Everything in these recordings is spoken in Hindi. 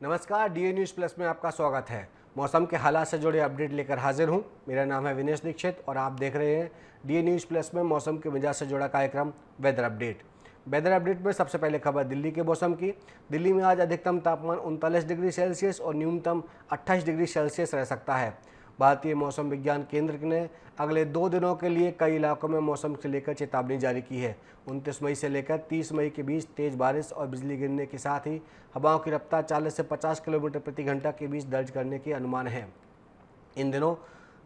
नमस्कार, डीए न्यूज़ प्लस में आपका स्वागत है। मौसम के हालात से जुड़े अपडेट लेकर हाजिर हूं। मेरा नाम है विनेश दीक्षित और आप देख रहे हैं डीए न्यूज़ प्लस में मौसम के मिजाज से जुड़ा कार्यक्रम वेदर अपडेट। वेदर अपडेट में सबसे पहले खबर दिल्ली के मौसम की। दिल्ली में आज अधिकतम तापमान 39 डिग्री सेल्सियस और न्यूनतम 28 डिग्री सेल्सियस रह सकता है। भारतीय मौसम विज्ञान केंद्र ने अगले 2 दिनों के लिए कई इलाकों में मौसम से लेकर चेतावनी जारी की है। 29 मई से लेकर 30 मई के बीच तेज़ बारिश और बिजली गिरने के साथ ही हवाओं की रफ्तार 40 से 50 किलोमीटर प्रति घंटा के बीच दर्ज करने के अनुमान है। इन दिनों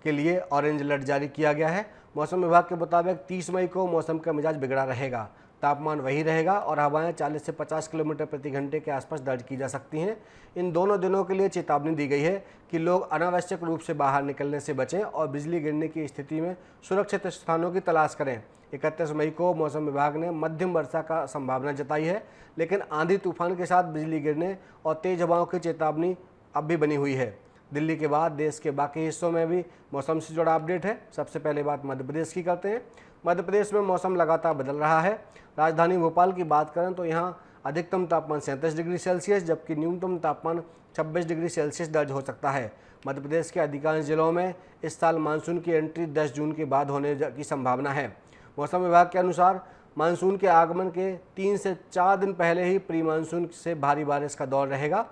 के लिए ऑरेंज अलर्ट जारी किया गया है। मौसम विभाग के मुताबिक 30 मई को मौसम का मिजाज बिगड़ा रहेगा। तापमान वही रहेगा और हवाएं 40 से 50 किलोमीटर प्रति घंटे के आसपास दर्ज की जा सकती हैं। इन दोनों दिनों के लिए चेतावनी दी गई है कि लोग अनावश्यक रूप से बाहर निकलने से बचें और बिजली गिरने की स्थिति में सुरक्षित स्थानों की तलाश करें। 31 मई को मौसम विभाग ने मध्यम वर्षा का संभावना जताई है, लेकिन आंधी तूफान के साथ बिजली गिरने और तेज हवाओं की चेतावनी अब भी बनी हुई है। दिल्ली के बाद देश के बाकी हिस्सों में भी मौसम से जुड़ा अपडेट है। सबसे पहले बात मध्य प्रदेश की करते हैं। मध्य प्रदेश में मौसम लगातार बदल रहा है। राजधानी भोपाल की बात करें तो यहाँ अधिकतम तापमान 37 डिग्री सेल्सियस जबकि न्यूनतम तापमान 26 डिग्री सेल्सियस दर्ज हो सकता है। मध्य प्रदेश के अधिकांश जिलों में इस साल मानसून की एंट्री 10 जून के बाद होने की संभावना है। मौसम विभाग के अनुसार मानसून के आगमन के 3 से 4 दिन पहले ही प्री मानसून से भारी बारिश का दौर रहेगा,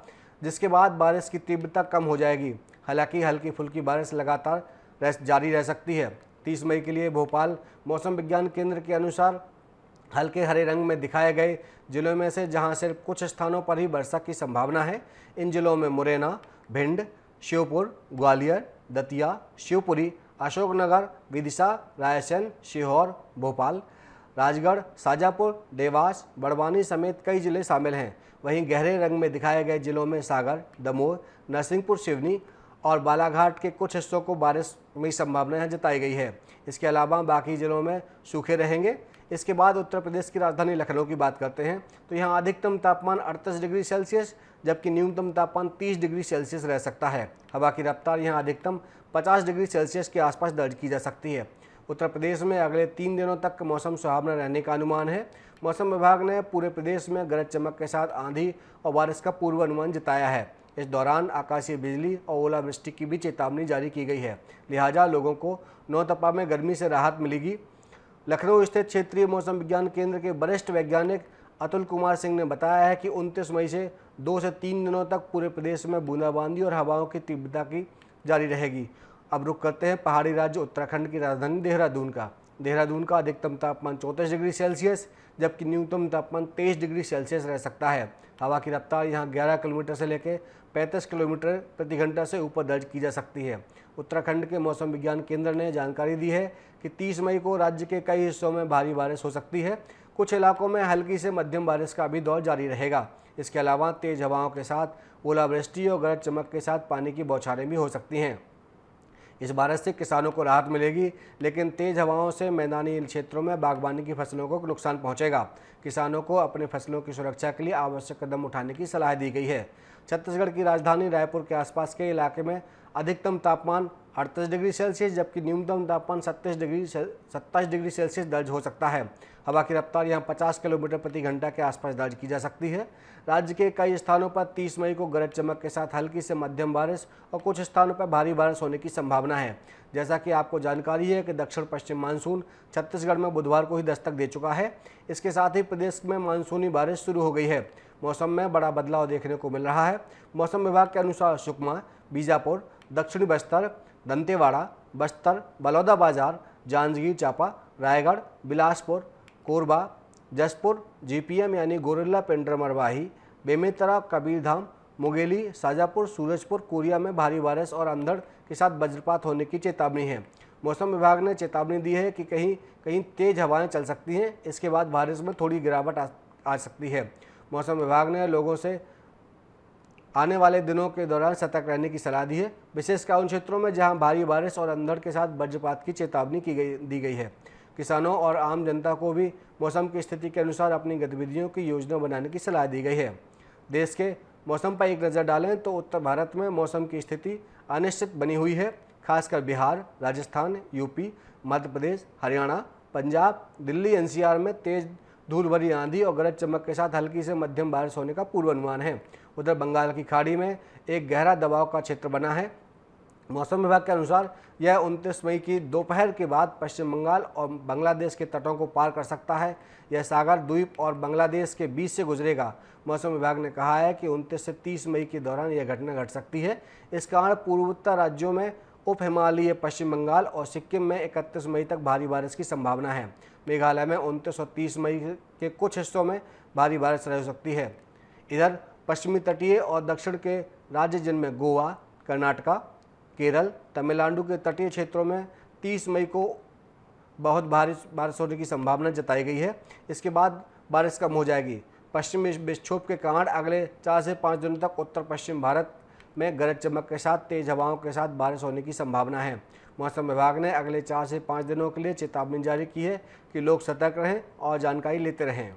जिसके बाद बारिश की तीव्रता कम हो जाएगी। हालांकि हल्की फुल्की बारिश लगातार जारी रह सकती है। 30 मई के लिए भोपाल मौसम विज्ञान केंद्र के अनुसार हल्के हरे रंग में दिखाए गए जिलों में से जहां सिर्फ कुछ स्थानों पर ही वर्षा की संभावना है। इन जिलों में मुरैना, भिंड, श्योपुर, ग्वालियर, दतिया, शिवपुरी, अशोकनगर, विदिशा, रायसेन, सीहोर, भोपाल, राजगढ़, शाजापुर, देवास, बड़वानी समेत कई जिले शामिल हैं। वहीं गहरे रंग में दिखाए गए जिलों में सागर, दमोह, नरसिंहपुर, सिवनी और बालाघाट के कुछ हिस्सों को बारिश में संभावना जताई गई है। इसके अलावा बाकी जिलों में सूखे रहेंगे। इसके बाद उत्तर प्रदेश की राजधानी लखनऊ की बात करते हैं तो यहाँ अधिकतम तापमान 38 डिग्री सेल्सियस जबकि न्यूनतम तापमान 30 डिग्री सेल्सियस रह सकता है। हवा की रफ्तार यहाँ अधिकतम 50 डिग्री सेल्सियस के आसपास दर्ज की जा सकती है। उत्तर प्रदेश में अगले 3 दिनों तक मौसम सुहावना रहने का अनुमान है। मौसम विभाग ने पूरे प्रदेश में गरज चमक के साथ आंधी और बारिश का पूर्वानुमान जताया है। इस दौरान आकाशीय बिजली और ओलावृष्टि की भी चेतावनी जारी की गई है, लिहाजा लोगों को नौतपा में गर्मी से राहत मिलेगी। लखनऊ स्थित क्षेत्रीय मौसम विज्ञान केंद्र के वरिष्ठ वैज्ञानिक अतुल कुमार सिंह ने बताया है कि 29 मई से 2 से 3 दिनों तक पूरे प्रदेश में बूंदाबांदी और हवाओं की तीव्रता की जारी रहेगी। अब रुक करते हैं पहाड़ी राज्य उत्तराखंड की राजधानी देहरादून का। देहरादून का अधिकतम तापमान 34 डिग्री सेल्सियस जबकि न्यूनतम तापमान 23 डिग्री सेल्सियस रह सकता है। हवा की रफ्तार यहाँ 11 किलोमीटर से लेकर 35 किलोमीटर प्रति घंटा से ऊपर दर्ज की जा सकती है। उत्तराखंड के मौसम विज्ञान केंद्र ने जानकारी दी है कि 30 मई को राज्य के कई हिस्सों में भारी बारिश हो सकती है। कुछ इलाकों में हल्की से मध्यम बारिश का भी दौर जारी रहेगा। इसके अलावा तेज हवाओं के साथ ओलावृष्टि और गरज चमक के साथ पानी की बौछारें भी हो सकती हैं। इस बारिश से किसानों को राहत मिलेगी, लेकिन तेज हवाओं से मैदानी क्षेत्रों में बागवानी की फसलों को नुकसान पहुंचेगा। किसानों को अपने फसलों की सुरक्षा के लिए आवश्यक कदम उठाने की सलाह दी गई है। छत्तीसगढ़ की राजधानी रायपुर के आसपास के इलाके में अधिकतम तापमान 38 डिग्री सेल्सियस जबकि न्यूनतम तापमान 27 डिग्री सेल्सियस दर्ज हो सकता है। हवा की रफ्तार यहाँ 50 किलोमीटर प्रति घंटा के आसपास दर्ज की जा सकती है। राज्य के कई स्थानों पर 30 मई को गरज चमक के साथ हल्की से मध्यम बारिश और कुछ स्थानों पर भारी बारिश होने की संभावना है। जैसा कि आपको जानकारी है कि दक्षिण पश्चिम मानसून छत्तीसगढ़ में बुधवार को ही दस्तक दे चुका है। इसके साथ ही प्रदेश में मानसूनी बारिश शुरू हो गई है। मौसम में बड़ा बदलाव देखने को मिल रहा है। मौसम विभाग के अनुसार सुकमा, बीजापुर, दक्षिणी बस्तर, दंतेवाड़ा, बस्तर, बलौदाबाजार, जांजगीर चांपा, रायगढ़, बिलासपुर, कोरबा, जसपुर, जीपीएम यानी गोरिल्ला पेंड्रा मरवाही, बेमेतरा, कबीरधाम, मुंगेली, शाजापुर, सूरजपुर, कोरिया में भारी बारिश और अंधड़ के साथ वज्रपात होने की चेतावनी है। मौसम विभाग ने चेतावनी दी है कि कहीं कहीं तेज हवाएं चल सकती हैं। इसके बाद बारिश में थोड़ी गिरावट आ सकती है। मौसम विभाग ने लोगों से आने वाले दिनों के दौरान सतर्क रहने की सलाह दी है, विशेषकर उन क्षेत्रों में जहां भारी बारिश और अंधड़ के साथ वज्रपात की चेतावनी दी गई है। किसानों और आम जनता को भी मौसम की स्थिति के अनुसार अपनी गतिविधियों की योजना बनाने की सलाह दी गई है। देश के मौसम पर एक नज़र डालें तो उत्तर भारत में मौसम की स्थिति अनिश्चित बनी हुई है। खासकर बिहार, राजस्थान, यूपी, मध्य प्रदेश, हरियाणा, पंजाब, दिल्ली, एनसीआर में तेज धूल भरी आंधी और गरज चमक के साथ हल्की से मध्यम बारिश होने का पूर्वानुमान है। उधर बंगाल की खाड़ी में एक गहरा दबाव का क्षेत्र बना है। मौसम विभाग के अनुसार यह 29 मई की दोपहर के बाद पश्चिम बंगाल और बांग्लादेश के तटों को पार कर सकता है। यह सागर द्वीप और बांग्लादेश के बीच से गुजरेगा। मौसम विभाग ने कहा है कि 29 से 30 मई के दौरान यह घटना घट सकती है। इस कारण पूर्वोत्तर राज्यों में, उप हिमालयी पश्चिम बंगाल और सिक्किम में 31 मई तक भारी बारिश की संभावना है। मेघालय में 29 और 30 मई के कुछ हिस्सों में भारी बारिश रह सकती है। इधर पश्चिमी तटीय और दक्षिण के राज्य जिनमें गोवा, कर्नाटका, केरल, तमिलनाडु के तटीय क्षेत्रों में 30 मई को बहुत बारिश होने की संभावना जताई गई है। इसके बाद बारिश कम हो जाएगी। पश्चिमी विक्षोभ के कारण अगले 4 से 5 दिनों तक उत्तर पश्चिम भारत में गरज चमक के साथ तेज हवाओं के साथ बारिश होने की संभावना है। मौसम विभाग ने अगले 4 से 5 दिनों के लिए चेतावनी जारी की है कि लोग सतर्क रहें और जानकारी लेते रहें।